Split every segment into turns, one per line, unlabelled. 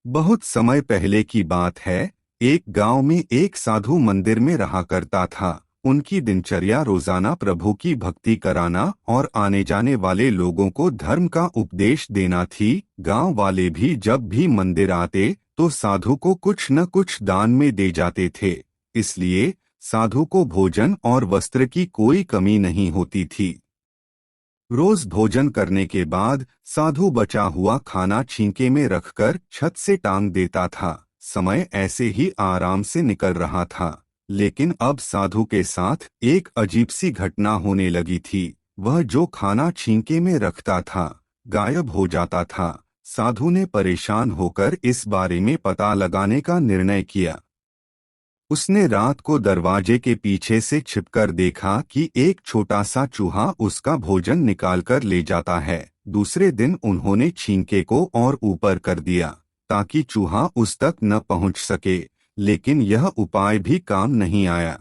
बहुत समय पहले की बात है। एक गांव में एक साधु मंदिर में रहा करता था। उनकी दिनचर्या रोजाना प्रभु की भक्ति कराना और आने जाने वाले लोगों को धर्म का उपदेश देना थी। गांव वाले भी जब भी मंदिर आते तो साधु को कुछ न कुछ दान में दे जाते थे। इसलिए साधु को भोजन और वस्त्र की कोई कमी नहीं होती थी। रोज भोजन करने के बाद साधु बचा हुआ खाना छींके में रखकर छत से टांग देता था। समय ऐसे ही आराम से निकल रहा था, लेकिन अब साधु के साथ एक अजीब सी घटना होने लगी थी। वह जो खाना छींके में रखता था गायब हो जाता था। साधु ने परेशान होकर इस बारे में पता लगाने का निर्णय किया। उसने रात को दरवाजे के पीछे से छिपकर देखा कि एक छोटा सा चूहा उसका भोजन निकालकर ले जाता है। दूसरे दिन उन्होंने छींके को और ऊपर कर दिया ताकि चूहा उस तक न पहुंच सके, लेकिन यह उपाय भी काम नहीं आया।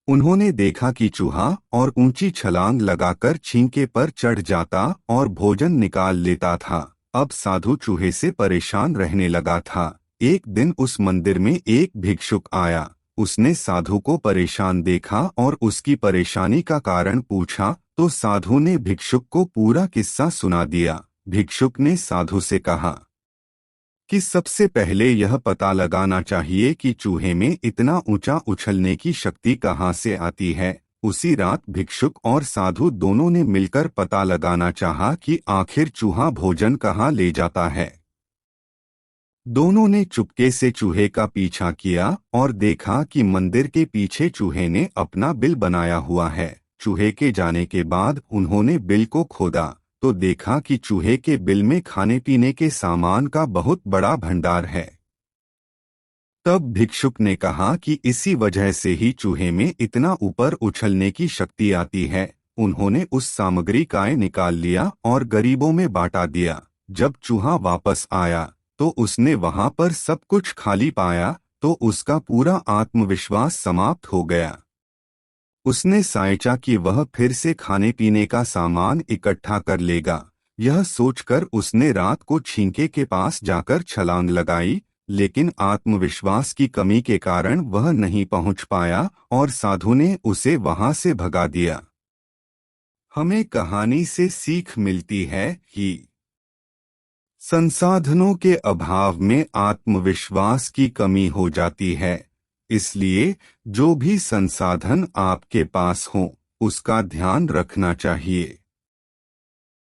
उन्होंने देखा कि चूहा और ऊंची छलांग लगाकर छींके पर चढ़ जाता और भोजन निकाल लेता था। अब साधु चूहे से परेशान रहने लगा था। एक दिन उस मंदिर में एक भिक्षुक आया। उसने साधु को परेशान देखा और उसकी परेशानी का कारण पूछा तो साधु ने भिक्षुक को पूरा किस्सा सुना दिया। भिक्षुक ने साधु से कहा कि सबसे पहले यह पता लगाना चाहिए कि चूहे में इतना ऊंचा उछलने की शक्ति कहाँ से आती है। उसी रात भिक्षुक और साधु दोनों ने मिलकर पता लगाना चाहा कि आखिर चूहा भोजन कहाँ ले जाता है। दोनों ने चुपके से चूहे का पीछा किया और देखा कि मंदिर के पीछे चूहे ने अपना बिल बनाया हुआ है। चूहे के जाने के बाद उन्होंने बिल को खोदा तो देखा कि चूहे के बिल में खाने पीने के सामान का बहुत बड़ा भंडार है। तब भिक्षुक ने कहा कि इसी वजह से ही चूहे में इतना ऊपर उछलने की शक्ति आती है। उन्होंने उस सामग्री का निकाल लिया और गरीबों में बांटा दिया। जब चूहा वापस आया तो उसने वहां पर सब कुछ खाली पाया तो उसका पूरा आत्मविश्वास समाप्त हो गया। उसने सोचा कि वह फिर से खाने पीने का सामान इकट्ठा कर लेगा। यह सोचकर उसने रात को छींके के पास जाकर छलांग लगाई, लेकिन आत्मविश्वास की कमी के कारण वह नहीं पहुंच पाया और साधु ने उसे वहां से भगा दिया। हमें कहानी से सीख मिलती है कि संसाधनों के अभाव में आत्मविश्वास की कमी हो जाती है। इसलिए जो भी संसाधन आपके पास हो उसका ध्यान रखना चाहिए।